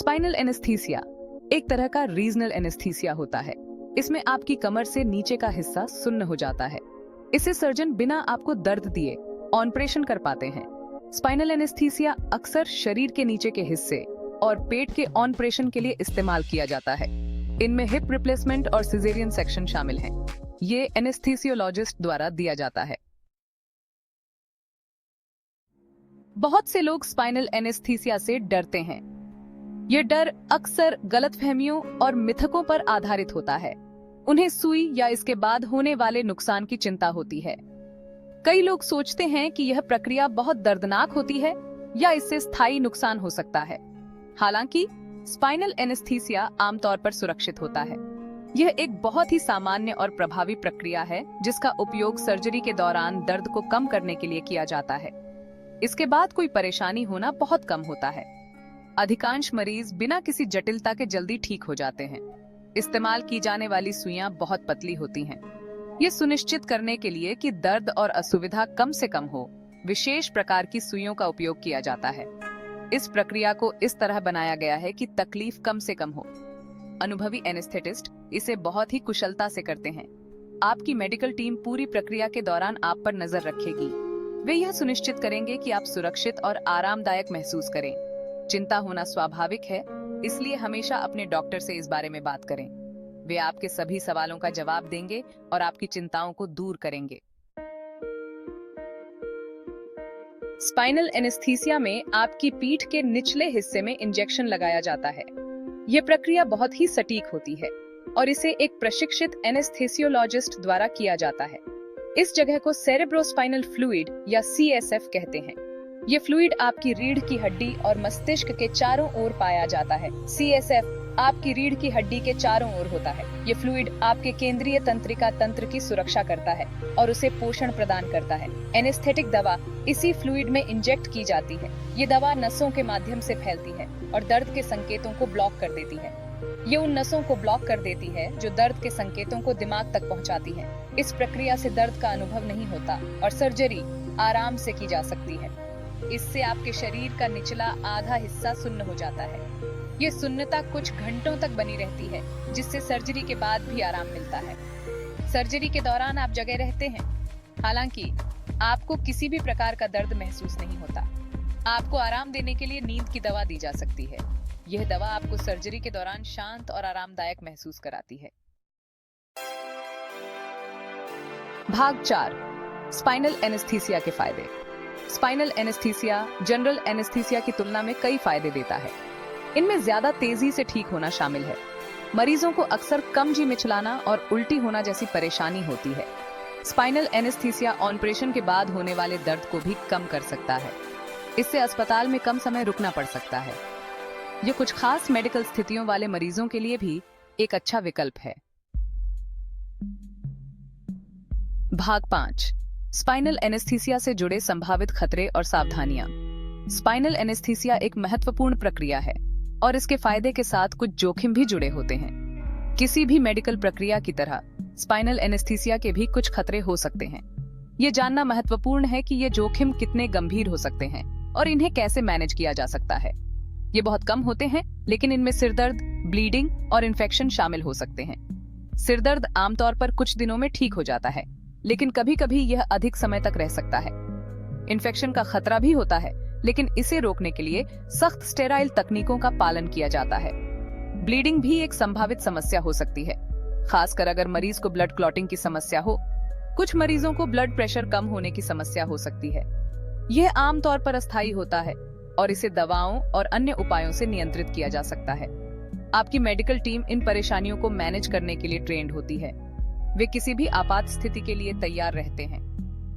Spinal anaesthesia एक तरह का रीजनल एनेस्थीसिया होता है। इसमें आपकी कमर से नीचे का हिस्सा सुन्न हो जाता है। इसे सर्जन बिना आपको दर्द दिए ऑपरेशन कर पाते हैं। स्पाइनल एनेस्थीसिया अक्सर शरीर के नीचे के हिस्से और पेट के ऑपरेशन के लिए इस्तेमाल किया जाता है। इनमें हिप रिप्लेसमेंट और सिजेरियन सेक्शन शामिल हैं। ये एनेस्थीसियोलॉजिस्ट द्वारा दिया जाता है। बहुत से लोग स्पाइनल एनेस्थीसिया से डरते हैं। ये डर अक्सर गलतफहमियों और मिथकों पर आधारित होता है। उन्हें सुई या इसके बाद होने वाले नुकसान की चिंता होती है। कई लोग सोचते हैं कि यह प्रक्रिया बहुत दर्दनाक होती है या इससे स्थायी नुकसान हो सकता है। हालांकि स्पाइनल एनेस्थीसिया आमतौर पर सुरक्षित होता है। यह एक बहुत ही सामान्य और प्रभावी प्रक्रिया है जिसका उपयोग सर्जरी के दौरान दर्द को कम करने के लिए किया जाता है। इसके बाद कोई परेशानी होना बहुत कम होता है। अधिकांश मरीज बिना किसी जटिलता के जल्दी ठीक हो जाते हैं। इस्तेमाल की जाने वाली सुइयां बहुत पतली होती हैं। ये सुनिश्चित करने के लिए कि दर्द और असुविधा कम से कम हो, विशेष प्रकार की सुइयों का उपयोग किया जाता है। इस प्रक्रिया को इस तरह बनाया गया है कि तकलीफ कम से कम हो। अनुभवी एनेस्थेटिस्ट इसे बहुत ही कुशलता से करते हैं। आपकी मेडिकल टीम पूरी प्रक्रिया के दौरान आप पर नजर रखेगी। वे यह सुनिश्चित करेंगे कि आप सुरक्षित और आरामदायक महसूस करें। चिंता होना स्वाभाविक है, इसलिए हमेशा अपने डॉक्टर से इस बारे में बात करें। वे आपके सभी सवालों का जवाब देंगे और आपकी चिंताओं को दूर करेंगे। स्पाइनल एनेस्थीसिया में आपकी पीठ के निचले हिस्से में इंजेक्शन लगाया जाता है। यह प्रक्रिया बहुत ही सटीक होती है और इसे एक प्रशिक्षित एनेस्थेसियोलॉजिस्ट द्वारा किया जाता है। इस जगह को सेरेब्रोस्पाइनल फ्लूइड या CSF कहते हैं। ये फ्लूइड आपकी रीढ़ की हड्डी और मस्तिष्क के चारों ओर पाया जाता है। CSF आपकी रीढ़ की हड्डी के चारों ओर होता है। ये फ्लूइड आपके केंद्रीय तंत्रिका तंत्र की सुरक्षा करता है और उसे पोषण प्रदान करता है। एनेस्थेटिक दवा इसी फ्लूइड में इंजेक्ट की जाती है। ये दवा नसों के माध्यम से फैलती है और दर्द के संकेतों को ब्लॉक कर देती है। ये उन नसों को ब्लॉक कर देती है जो दर्द के संकेतों को दिमाग तक पहुंचाती है। इस प्रक्रिया से दर्द का अनुभव नहीं होता और सर्जरी आराम से की जा सकती है। इससे आपके शरीर का निचला आधा हिस्सा सुन्न हो जाता है। ये सुन्नता कुछ घंटों तक बनी रहती है, जिससे सर्जरी के बाद भी आराम मिलता है। सर्जरी के दौरान आप जगे रहते हैं, हालांकि आपको किसी भी प्रकार का दर्द महसूस नहीं होता। आपको आराम देने के लिए नींद की दवा दी जा सकती है। यह दवा आपको सर्जरी के दौरान शांत और आरामदायक महसूस कराती है। भाग 4, स्पाइनल एनेस्थीसिया के फायदे। स्पाइनल एनेस्थीसिया जनरल एनेस्थीसिया की तुलना में कई फायदे देता है। इनमें ज्यादा तेजी से ठीक होना शामिल है। मरीजों को अक्सर कम जी मिचलाना और उल्टी होना जैसी परेशानी होती है। स्पाइनल एनेस्थीसिया ऑपरेशन के बाद होने वाले दर्द को भी कम कर सकता है। इससे अस्पताल में कम समय रुकना पड़ सकता है। यह कुछ खास मेडिकल स्थितियों वाले मरीजों के लिए भी एक अच्छा विकल्प है। भाग 5, स्पाइनल एनेस्थीसिया से जुड़े संभावित खतरे और सावधानियां। स्पाइनल एनेस्थीसिया एक महत्वपूर्ण प्रक्रिया है और इसके फायदे के साथ कुछ जोखिम भी जुड़े होते हैं। किसी भी मेडिकल प्रक्रिया की तरह स्पाइनल एनेस्थीसिया के भी कुछ खतरे हो सकते हैं। ये जानना महत्वपूर्ण है कि ये जोखिम कितने गंभीर हो सकते हैं और इन्हें कैसे मैनेज किया जा सकता है। ये बहुत कम होते हैं, लेकिन इनमें सिरदर्द, ब्लीडिंग और इन्फेक्शन शामिल हो सकते हैं। सिरदर्द आमतौर पर कुछ दिनों में ठीक हो जाता है, लेकिन कभी-कभी यह अधिक समय तक रह सकता है। इन्फेक्शन का खतरा भी होता है, लेकिन इसे रोकने के लिए सख्त स्टेराइल तकनीकों का पालन किया जाता है। ब्लीडिंग भी एक संभावित समस्या हो सकती है, खासकर अगर मरीज को ब्लड क्लॉटिंग की समस्या हो। कुछ मरीजों को ब्लड प्रेशर कम होने की समस्या हो सकती है। यह आमतौर पर अस्थायी होता है और इसे दवाओं और अन्य उपायों से नियंत्रित किया जा सकता है। आपकी मेडिकल टीम इन परेशानियों को मैनेज करने के लिए ट्रेंड होती है। वे किसी भी आपात स्थिति के लिए तैयार रहते हैं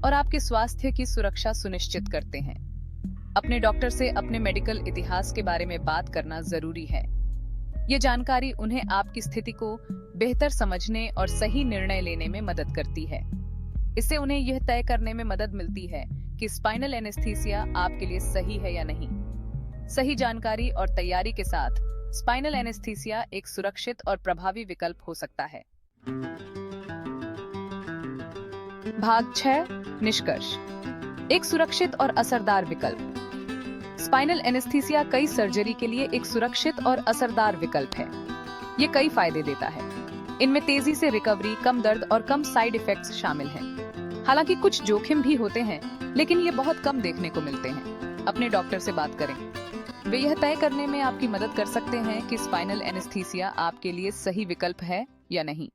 और आपके स्वास्थ्य की सुरक्षा सुनिश्चित करते हैं। अपने डॉक्टर से अपने मेडिकल इतिहास के बारे में बात करना जरूरी है। ये जानकारी उन्हें आपकी स्थिति को बेहतर समझने और सही निर्णय लेने में मदद करती है। इससे उन्हें यह तय करने में मदद मिलती है कि स्पाइनल एनेस्थीसिया आपके लिए सही है या नहीं। सही जानकारी और तैयारी के साथ स्पाइनल एनेस्थीसिया एक सुरक्षित और प्रभावी विकल्प हो सकता है। भाग 6, निष्कर्ष। एक सुरक्षित और असरदार विकल्प। स्पाइनल एनेस्थीसिया कई सर्जरी के लिए एक सुरक्षित और असरदार विकल्प है। ये कई फायदे देता है। इनमें तेजी से रिकवरी, कम दर्द और कम साइड इफेक्ट्स शामिल हैं। हालांकि कुछ जोखिम भी होते हैं, लेकिन ये बहुत कम देखने को मिलते हैं। अपने डॉक्टर से बात करें। वे यह तय करने में आपकी मदद कर सकते हैं कि स्पाइनल एनेस्थीसिया आपके लिए सही विकल्प है या नहीं।